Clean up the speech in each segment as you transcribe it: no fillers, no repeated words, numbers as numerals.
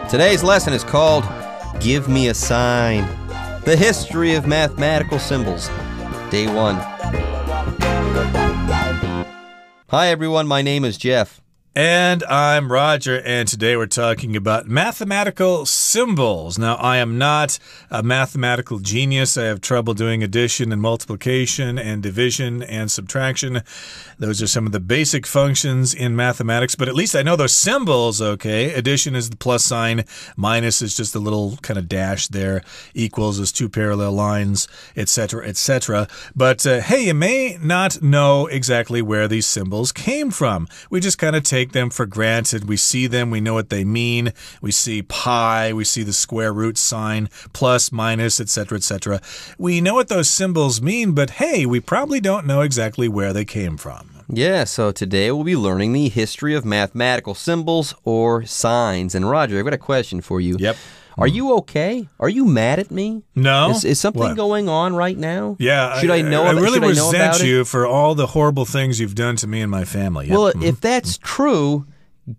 Today's lesson is called Give Me a Sign, the history of mathematical symbols. Day 1. Hi everyone, my name is Jeff. And I'm Roger, and today we're talking about mathematical symbols. Now, I am not a mathematical genius. I have trouble doing addition and multiplication and division and subtraction. Those are some of the basic functions in mathematics, but at least I know those symbols, okay? Addition is the plus sign, minus is just a little kind of dash there, equals is two parallel lines, etc., etc. But hey, you may not know exactly where these symbols came from. We just kind of take them for granted. We see them, we know what they mean. We see pi, we see the square root sign, plus, minus, etc., etc. We know what those symbols mean, but hey, we probably don't know exactly where they came from. Yeah, so today we'll be learning the history of mathematical symbols or signs. And Roger, I've got a question for you. Yep. Are you okay? Are you mad at me? No. Is something going on right now? Yeah. Should I know about it? I really resent you for all the horrible things you've done to me and my family. Yep. Well, if that's true,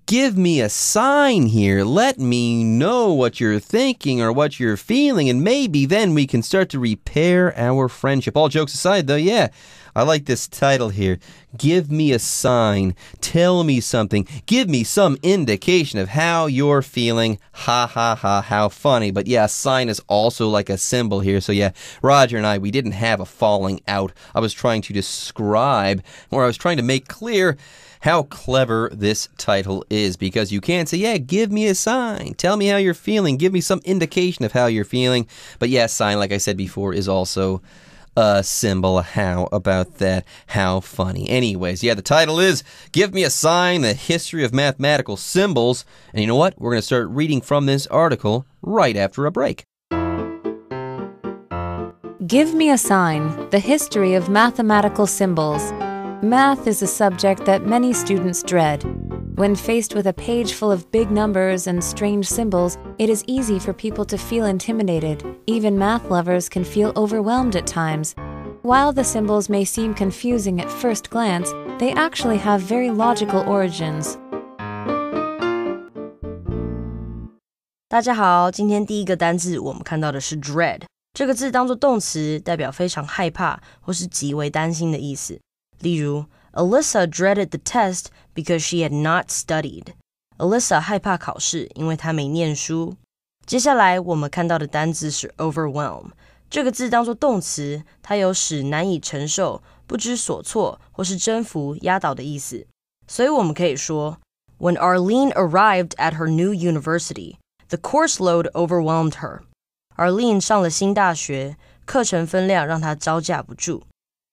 give me a sign here. Let me know what you're thinking or what you're feeling, and maybe then we can start to repair our friendship. All jokes aside, though, yeah, I like this title here. Give me a sign. Tell me something. Give me some indication of how you're feeling. Ha, ha, ha, how funny. But yeah, a sign is also like a symbol here. So yeah, Roger and I, we didn't have a falling out. I was trying to describe, or I was trying to make clear how clever this title is, because you can't say, yeah, give me a sign. Tell me how you're feeling. Give me some indication of how you're feeling. But yeah, sign, like I said before, is also a symbol. How about that? How funny. Anyways, yeah, the title is Give Me a Sign, the history of mathematical symbols. And you know what? We're going to start reading from this article right after a break. Give me a sign, the history of mathematical symbols. Math is a subject that many students dread. When faced with a page full of big numbers and strange symbols, it is easy for people to feel intimidated. Even math lovers can feel overwhelmed at times. While the symbols may seem confusing at first glance, they actually have very logical origins. 大家好，今天第一个单字我们看到的是 dread。这个字当作动词，代表非常害怕或是极为担心的意思。例如 Alyssa dreaded the test because she had not studied. Alyssa 害怕考试，因为她没念书。接下来我们看到的单字是 overwhelm。这个字当作动词，它有使难以承受、不知所措或是征服、压倒的意思。所以我们可以说 When Arlene arrived at her new university, the course load overwhelmed her. Arlene 上了新大学，课程分量让她招架不住。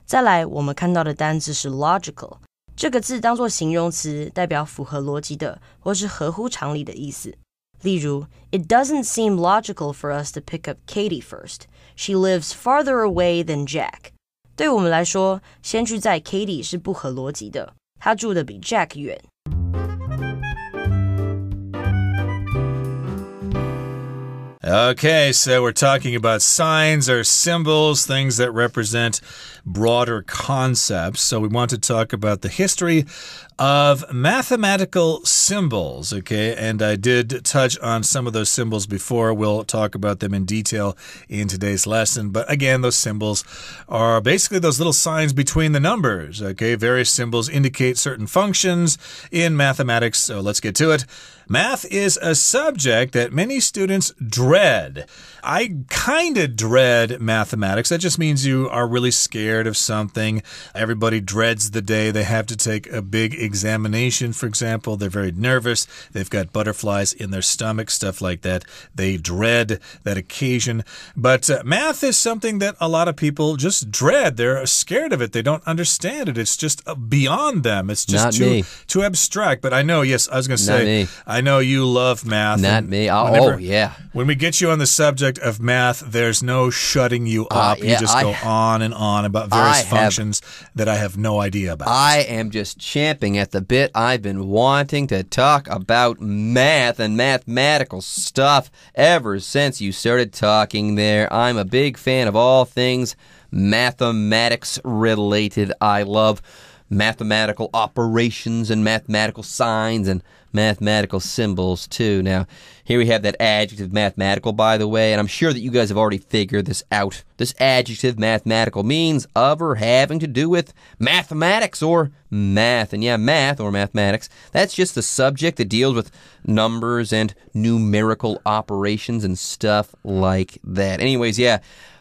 再来，我们看到的单字是 logical。这个字当作形容词，代表符合逻辑的，或是合乎常理的意思。例如 It doesn't seem logical for us to pick up Katie first. She lives farther away than Jack. 对我们来说，先去载 Katie 是不合逻辑的，她住得比 Jack 远。Okay, so we're talking about signs or symbols, things that represent broader concepts. So we want to talk about the history of mathematical symbols, okay? And I did touch on some of those symbols before. We'll talk about them in detail in today's lesson. But again, those symbols are basically those little signs between the numbers, okay? Various symbols indicate certain functions in mathematics. So let's get to it. Math is a subject that many students dread. I kind of dread mathematics. That just means you are really scared of something. Everybody dreads the day they have to take a big examination, for example. They're very nervous. They've got butterflies in their stomach, stuff like that. They dread that occasion. But math is something that a lot of people just dread. They're scared of it. They don't understand it. It's just beyond them. It's just too abstract. But I know, yes, I was going to say, I know you love math. Not me. Oh, yeah. When we get you on the subject of math, there's no shutting you up. You just go on and on about various functions that I have no idea about. I am just champing at the bit. I've been wanting to talk about math and mathematical stuff ever since you started talking there. I'm a big fan of all things mathematics related. I love mathematical operations and mathematical signs and mathematical symbols too. Now, here we have that adjective mathematical, by the way, and I'm sure that you guys have already figured this out. This adjective mathematical means of or having to do with mathematics or math. And yeah, math or mathematics, that's just the subject that deals with numbers and numerical operations and stuff like that. Anyways, yeah,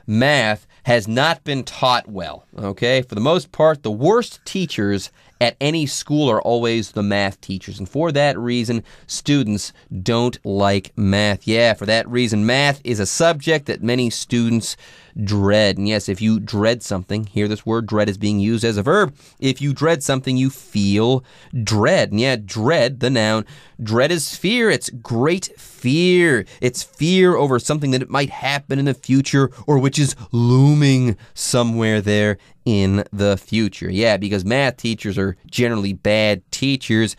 math has not been taught well, okay? For the most part, the worst teachers at any school are always the math teachers. And for that reason, students don't like math. Yeah, for that reason, math is a subject that many students dread. And yes, if you dread something, here this word dread is being used as a verb. If you dread something, you feel dread. And yeah, dread, the noun. Dread is fear. It's great fear. It's fear over something that it might happen in the future or which is looming somewhere there in the future. Yeah, because math teachers are generally bad teachers.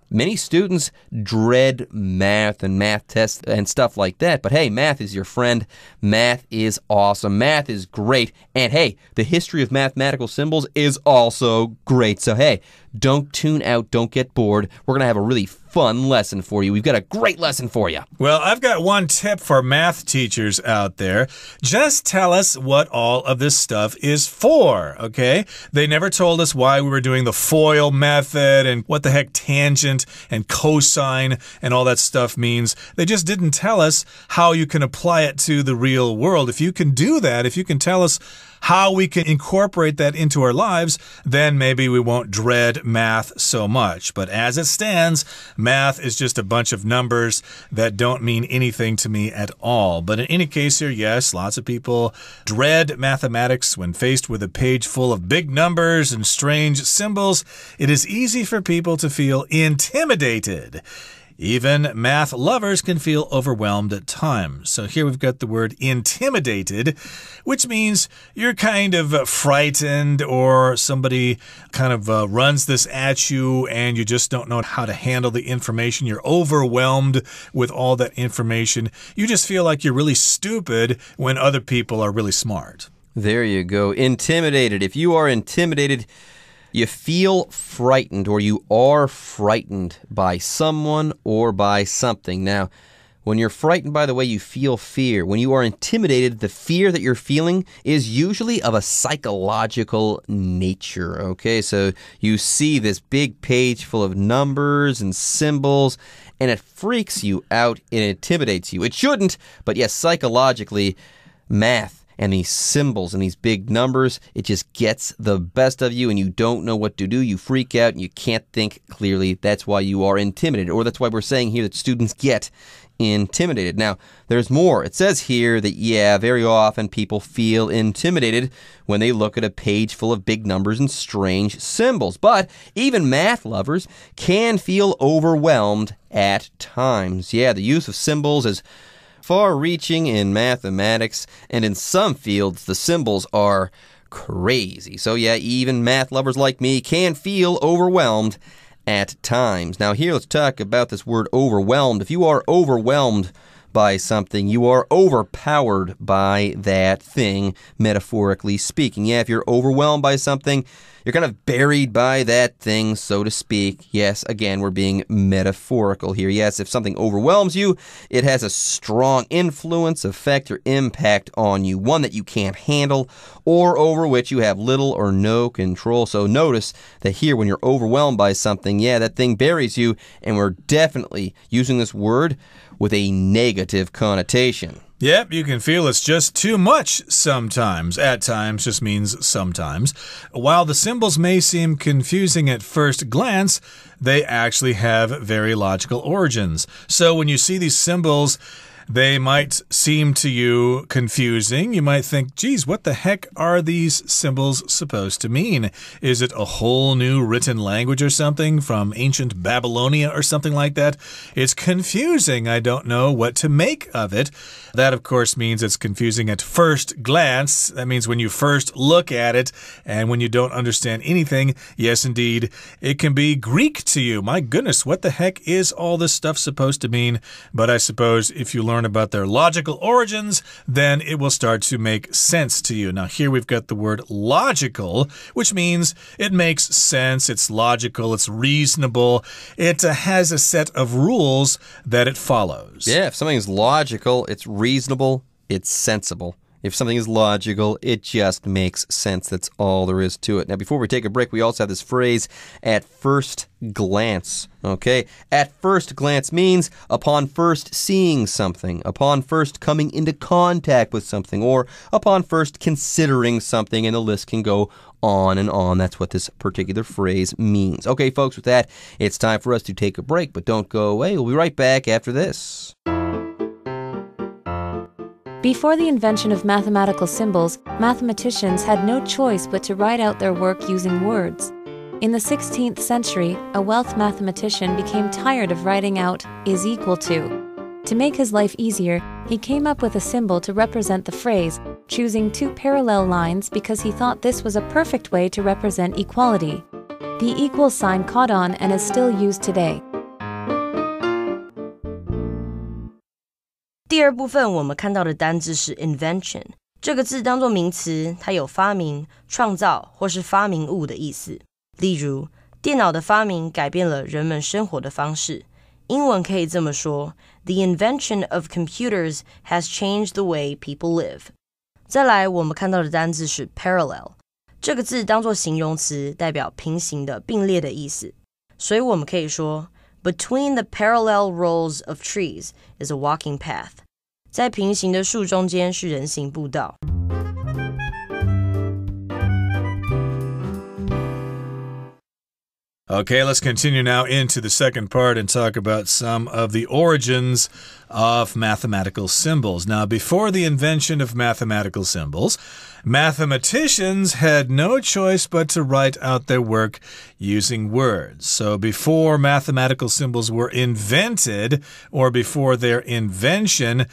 Many students dread math and math tests and stuff like that. But hey, math is your friend. Math is awesome. Math is great. And hey, the history of mathematical symbols is also great. So hey, don't tune out. Don't get bored. We're going to have a really fun lesson for you. We've got a great lesson for you. Well, I've got one tip for math teachers out there. Just tell us what all of this stuff is for, okay? They never told us why we were doing the FOIL method and what the heck tangent and cosine and all that stuff means. They just didn't tell us how you can apply it to the real world. If you can do that, if you can tell us how we can incorporate that into our lives, then maybe we won't dread math so much. But as it stands, math is just a bunch of numbers that don't mean anything to me at all. But in any case here, yes, lots of people dread mathematics when faced with a page full of big numbers and strange symbols. It is easy for people to feel intimidated. Even math lovers can feel overwhelmed at times. So here we've got the word intimidated, which means you're kind of frightened or somebody kind of runs this at you and you just don't know how to handle the information. You're overwhelmed with all that information. You just feel like you're really stupid when other people are really smart. There you go. Intimidated. If you are intimidated, you feel frightened or you are frightened by someone or by something. Now, when you're frightened, by the way, you feel fear. When you are intimidated, the fear that you're feeling is usually of a psychological nature, okay? So you see this big page full of numbers and symbols, and it freaks you out. It intimidates you. It shouldn't, but yes, psychologically, math and these symbols and these big numbers, it just gets the best of you and you don't know what to do. You freak out and you can't think clearly. That's why you are intimidated, or that's why we're saying here that students get intimidated. Now, there's more. It says here that, yeah, very often people feel intimidated when they look at a page full of big numbers and strange symbols. But even math lovers can feel overwhelmed at times. Yeah, the use of symbols is far-reaching in mathematics, and in some fields, the symbols are crazy. So yeah, even math lovers like me can feel overwhelmed at times. Now here, let's talk about this word overwhelmed. If you are overwhelmed by something, you are overpowered by that thing, metaphorically speaking. Yeah, if you're overwhelmed by something, you're kind of buried by that thing, so to speak. Yes, again, we're being metaphorical here. Yes, if something overwhelms you, it has a strong influence, effect, or impact on you, one that you can't handle or over which you have little or no control. So notice that here, when you're overwhelmed by something, yeah, that thing buries you, and we're definitely using this word with a negative connotation. Yep, you can feel it's just too much sometimes. At times just means sometimes. While the symbols may seem confusing at first glance, they actually have very logical origins. So when you see these symbols, they might seem to you confusing. You might think, geez, what the heck are these symbols supposed to mean? Is it a whole new written language or something from ancient Babylonia or something like that? It's confusing. I don't know what to make of it. That, of course, means it's confusing at first glance. That means when you first look at it and when you don't understand anything, yes, indeed, it can be Greek to you. My goodness, what the heck is all this stuff supposed to mean? But I suppose if you learn learn about their logical origins, then it will start to make sense to you. Now, here we've got the word logical, which means it makes sense, it's logical, it's reasonable, it has a set of rules that it follows. Yeah, if something is logical, it's reasonable, it's sensible. If something is logical, it just makes sense. That's all there is to it. Now, before we take a break, we also have this phrase, at first glance. Okay? At first glance means upon first seeing something, upon first coming into contact with something, or upon first considering something, and the list can go on and on. That's what this particular phrase means. Okay, folks, with that, it's time for us to take a break, but don't go away. We'll be right back after this. Before the invention of mathematical symbols, mathematicians had no choice but to write out their work using words. In the 16th century, a wealth mathematician became tired of writing out is equal to. To make his life easier, he came up with a symbol to represent the phrase, choosing two parallel lines because he thought this was a perfect way to represent equality. The equal sign caught on and is still used today. 第二部分我们看到的单字是 invention， 这个字当作名词，它有发明、创造或是发明物的意思。例如，电脑的发明改变了人们生活的方式。英文可以这么说 ：The invention of computers has changed the way people live。再来，我们看到的单字是 parallel， 这个字当作形容词，代表平行的、并列的意思。所以我们可以说 Between the parallel rows of trees is a walking path。在平行的树中间是人行步道。Okay, let's continue now into the second part and talk about some of the origins of mathematical symbols. Now, before the invention of mathematical symbols, mathematicians had no choice but to write out their work using words. So before mathematical symbols were invented, or before their invention,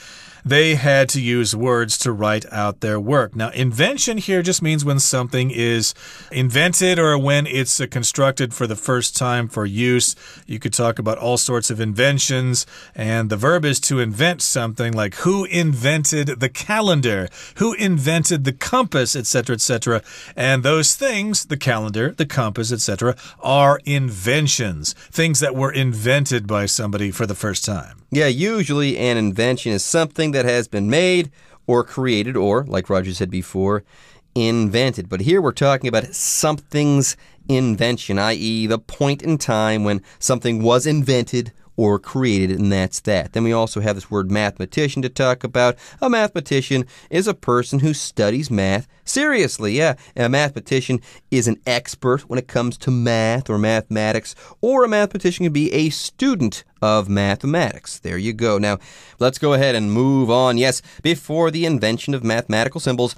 they had to use words to write out their work. Now, invention here just means when something is invented or when it's constructed for the first time for use. You could talk about all sorts of inventions, and the verb is to invent something, like who invented the calendar, who invented the compass, etc., etc. And those things, the calendar, the compass, etc., are inventions, things that were invented by somebody for the first time. Yeah, usually an invention is something that has been made or created or, like Roger said before, invented. But here we're talking about something's invention, i.e. the point in time when something was invented or created, and that's that. Then we also have this word mathematician to talk about. A mathematician is a person who studies math seriously. Yeah, a mathematician is an expert when it comes to math or mathematics, or a mathematician can be a student of mathematics. There you go. Now, let's go ahead and move on. Yes, before the invention of mathematical symbols,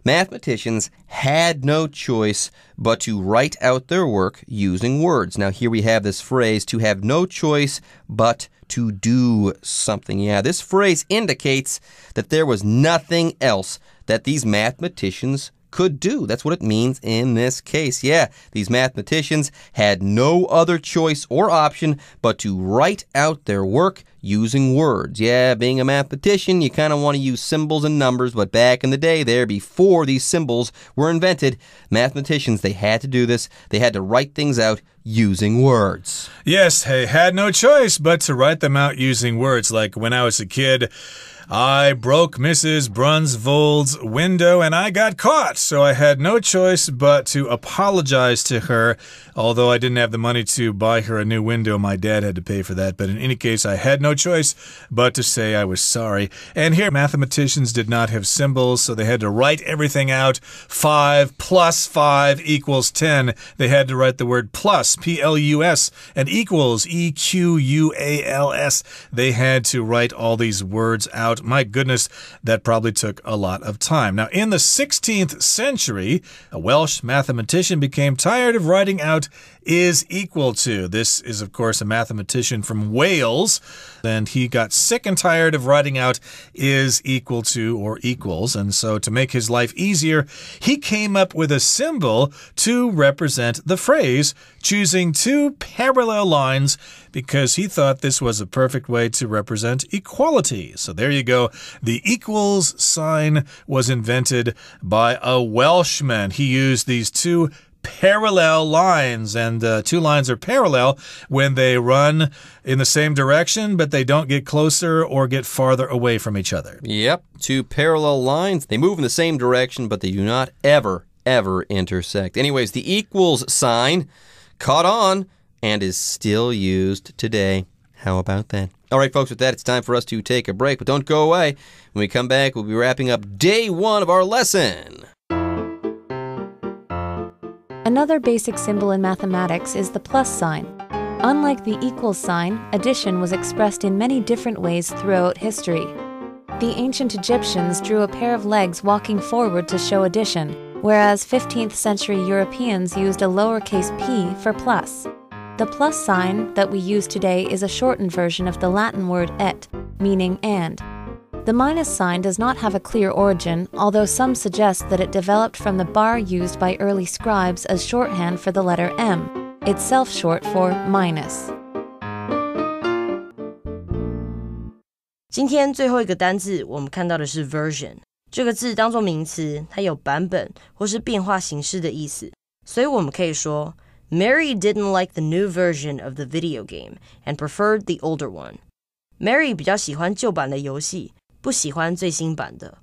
mathematicians had no choice but to write out their work using words. Now, here we have this phrase, to have no choice but to do something. Yeah, this phrase indicates that there was nothing else that these mathematicians could do. That's what it means in this case. Yeah, these mathematicians had no other choice or option but to write out their work using words. Yeah, being a mathematician, you kind of want to use symbols and numbers, but back in the day there, before these symbols were invented, mathematicians, they had to do this. They had to write things out using words. Yes, they had no choice but to write them out using words. Like when I was a kid, I broke Mrs. Brunsvold's window and I got caught, so I had no choice but to apologize to her. Although I didn't have the money to buy her a new window, my dad had to pay for that. But in any case, I had no choice but to say I was sorry. And here, mathematicians did not have symbols, so they had to write everything out. 5 plus 5 equals 10. They had to write the word plus, P-L-U-S, and equals, E-Q-U-A-L-S. They had to write all these words out. My goodness, that probably took a lot of time. Now, in the 16th century, a Welsh mathematician became tired of writing out is equal to. This is, of course, a mathematician from Wales, and he got sick and tired of writing out is equal to or equals. And so to make his life easier, he came up with a symbol to represent the phrase, choosing two parallel lines because he thought this was a perfect way to represent equality. So there you go. The equals sign was invented by a Welshman. He used these two parallel lines, and two lines are parallel when they run in the same direction, but they don't get closer or get farther away from each other. Yep, two parallel lines. They move in the same direction, but they do not ever intersect. Anyways, the equals sign caught on and is still used today. How about that? All right, folks, with that, it's time for us to take a break, but don't go away. When we come back, we'll be wrapping up day one of our lesson. Another basic symbol in mathematics is the plus sign. Unlike the equals sign, addition was expressed in many different ways throughout history. The ancient Egyptians drew a pair of legs walking forward to show addition, whereas 15th century Europeans used a lowercase p for plus. The plus sign that we use today is a shortened version of the Latin word et, meaning and. The minus sign does not have a clear origin, although some suggest that it developed from the bar used by early scribes as shorthand for the letter M, itself short for minus. 今天最后一个单字，我们看到的是 version。这个字当作名词，它有版本或是变化形式的意思，所以我们可以说 Mary didn't like the new version of the video game and preferred the older one. Mary 比较喜欢旧版的游戏，不喜欢最新版的。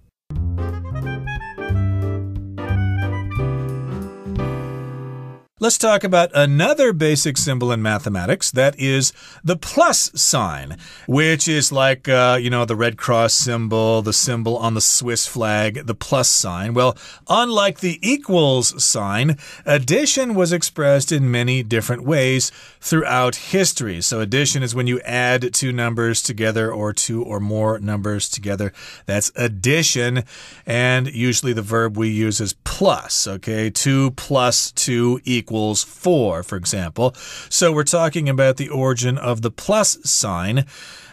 Let's talk about another basic symbol in mathematics. That is the plus sign, which is like, the Red Cross symbol, the symbol on the Swiss flag, the plus sign. Well, unlike the equals sign, addition was expressed in many different ways throughout history. So addition is when you add two numbers together or two or more numbers together. That's addition. And usually the verb we use is plus, okay? 2 plus 2 equals 4, for example. So we're talking about the origin of the plus sign.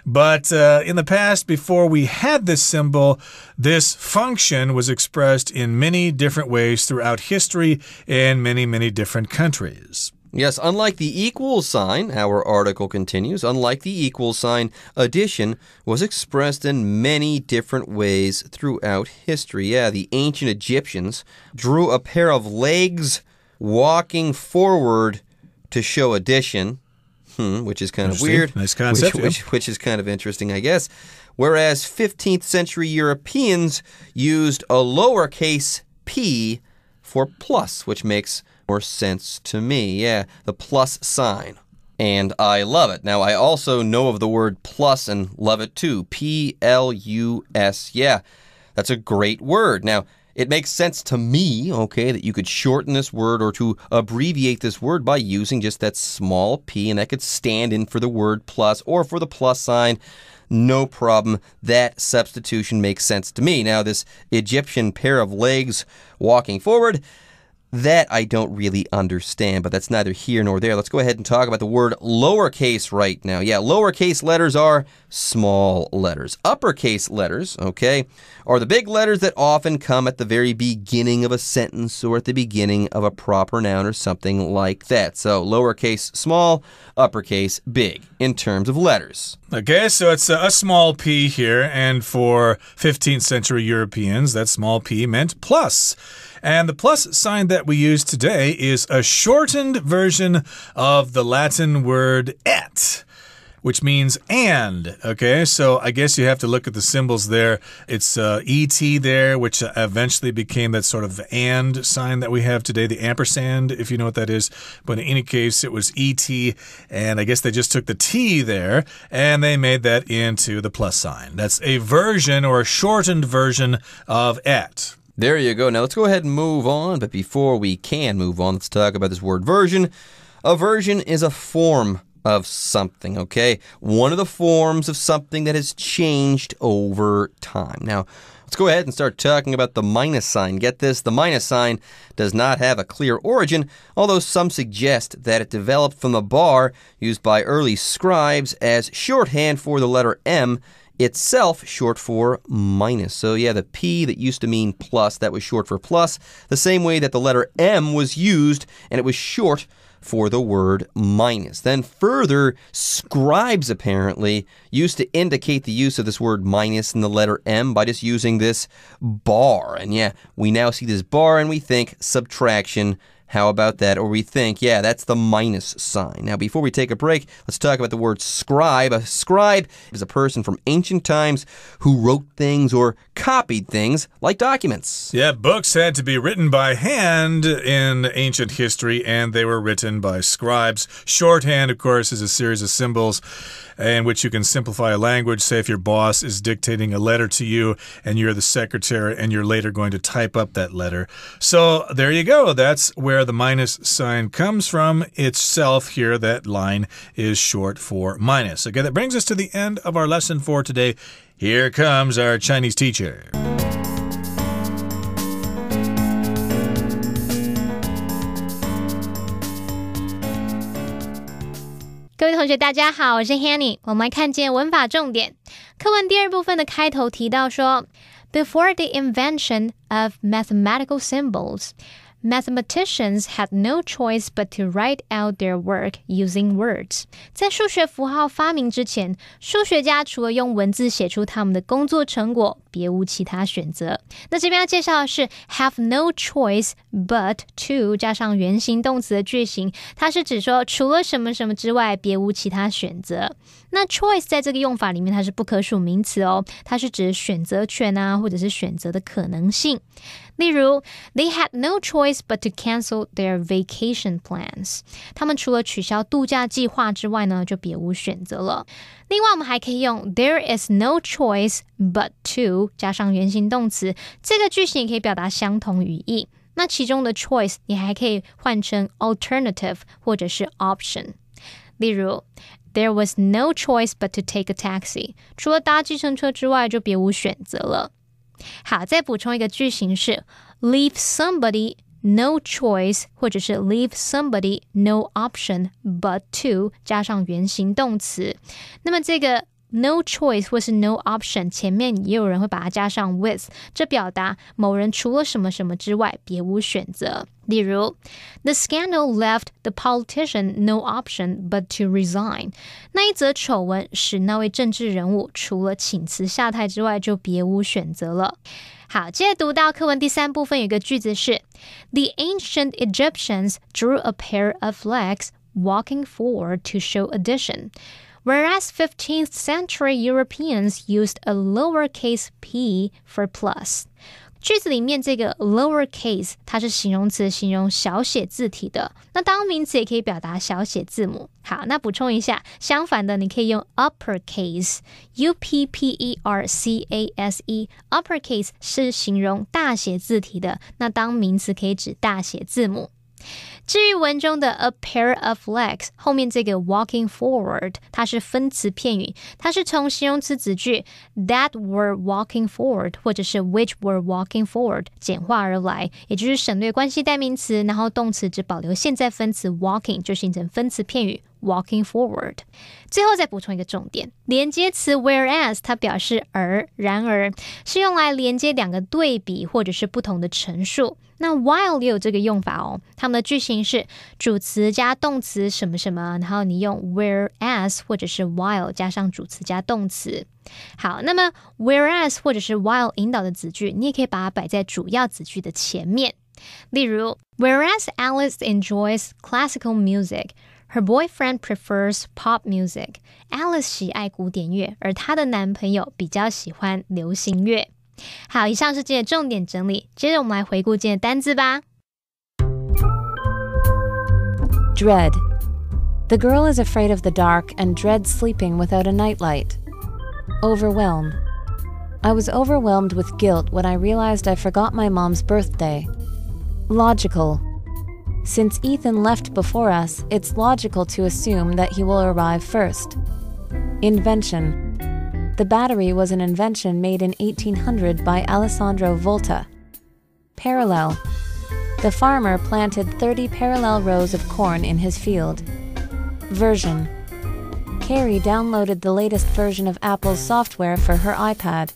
But in the past, before we had this symbol, this function was expressed in many different ways throughout history in many, many different countries. Yes, unlike the equal sign, our article continues, unlike the equal sign, addition was expressed in many different ways throughout history. Yeah, the ancient Egyptians drew a pair of legs walking forward to show addition, which is kind of weird. Nice concept. Which is kind of interesting, I guess. Whereas 15th century Europeans used a lowercase p for plus, which makes more sense to me. Yeah, the plus sign. And I love it. Now, I also know of the word plus and love it too. P-L-U-S. Yeah, that's a great word. Now, it makes sense to me, okay, that you could shorten this word or to abbreviate this word by using just that small p, and that could stand in for the word plus or for the plus sign. No problem. That substitution makes sense to me. Now, this Egyptian pair of legs walking forward, that I don't really understand, but that's neither here nor there. Let's go ahead and talk about the word lowercase right now. Yeah, lowercase letters are small letters. Uppercase letters, okay, are the big letters that often come at the very beginning of a sentence or at the beginning of a proper noun or something like that. So lowercase small, uppercase big in terms of letters. Okay, so it's a small p here, and for 15th century Europeans, that small p meant plus. And the plus sign that we use today is a shortened version of the Latin word et, which means and, okay? So I guess you have to look at the symbols there. It's ET there, which eventually became that sort of and sign that we have today, the ampersand, if you know what that is. But in any case, it was ET, and I guess they just took the T there, and they made that into the plus sign. That's a version or a shortened version of et. There you go. Now let's go ahead and move on. But before we can move on, let's talk about this word version. A version is a form of something, okay? One of the forms of something that has changed over time. Now, let's go ahead and start talking about the minus sign. Get this, the minus sign does not have a clear origin, although some suggest that it developed from the bar used by early scribes as shorthand for the letter M, itself short for minus. So yeah, the P that used to mean plus, that was short for plus, the same way that the letter M was used, and it was short for the word minus. Then further, scribes apparently used to indicate the use of this word minus in the letter M by just using this bar. And yeah, we now see this bar and we think subtraction. How about that? Or we think, yeah, that's the minus sign. Now, before we take a break, let's talk about the word scribe. A scribe is a person from ancient times who wrote things or copied things like documents. Yeah, books had to be written by hand in ancient history, and they were written by scribes. Shorthand, of course, is a series of symbols in which you can simplify a language. Say if your boss is dictating a letter to you and you're the secretary and you're later going to type up that letter. So there you go. That's where the minus sign comes from. Itself here, that line is short for minus. Okay, that brings us to the end of our lesson for today. Here comes our Chinese teacher. 各位同学大家好，我是 Hanny， 我们来看见文法重点。课文第二部分的开头提到说 Before the invention of mathematical symbols, mathematicians had no choice but to write out their work using words. 在数学符号发明之前，数学家除了用文字写出他们的工作成果，别无其他选择。那这边要介绍的是 have no choice but to 加上原形动词的句型，它是指说除了什么什么之外，别无其他选择。那 choice 在这个用法里面，它是不可数名词哦，它是指选择权啊，或者是选择的可能性。例如 They had no choice but to cancel their vacation plans. 他们除了取消度假计划之外呢，就别无选择了。另外我们还可以用 There is no choice but to 加上原形动词，这个句型也可以表达相同语义。那其中的 choice 你还可以换成 alternative 或者是 option。例如There was no choice but to take a taxi. 除了搭计程车之外，就别无选择了。好，再补充一个句型是 leave somebody no choice 或者是 leave somebody no option but to 加上原形动词。那么这个No choice 或是 no option 前面也有人会把它加上 with， 这表达某人除了什么什么之外别无选择。例如 The scandal left the politician no option but to resign. 那一则丑闻使那位政治人物除了请辞下台之外就别无选择了。好，接着读到课文第三部分有一个句子是 The ancient Egyptians drew a pair of legs walking forward to show addition.Whereas 15th century Europeans used a lowercase p for plus. 句子里面这个 lowercase 它是形容词，形容小写字体的。那当名词也可以表达小写字母。好，那补充一下，相反的你可以用 uppercase uppercase uppercase 是形容大写字体的，那当名词可以指大写字母。至于文中的 a pair of legs 后面这个 walking forward 它是分词片语，它是从形容词子句 that were walking forward 或者是 which were walking forward 简化而来，也就是省略关系代名词，然后动词只保留现在分词 walking 就形成分词片语walking forward。 最后再补充一个重点，连接词 whereas 它表示而然而，是用来连接两个对比或者是不同的陈述。那 while 也有这个用法哦，它们的句型是主词加动词什么什么，然后你用 whereas 或者是 while 加上主词加动词。好，那么 whereas 或者是 while 引导的子句，你也可以把它摆在主要子句的前面。例如 Whereas Alice enjoys classical music,Her boyfriend prefers pop music. Alice 喜爱古典乐，而她的男朋友比较喜欢流行乐。好，以上是今天的重点整理，接着我们来回顾今天的单字吧。Dread. The girl is afraid of the dark and dreads sleeping without a nightlight. Overwhelm. I was overwhelmed with guilt when I realized I forgot my mom's birthday. Logical. Since Ethan left before us, it's logical to assume that he will arrive first. Invention. The battery was an invention made in 1800 by Alessandro Volta. Parallel. The farmer planted 30 parallel rows of corn in his field. Version. Carrie downloaded the latest version of Apple's software for her iPad.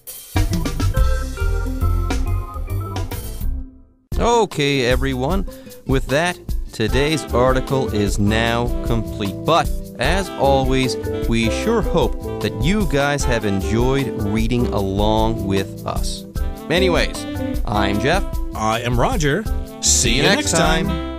Okay, everyone. With that, today's article is now complete. But, as always, we sure hope that you guys have enjoyed reading along with us. Anyways, I'm Jeff. I am Roger. See you next time.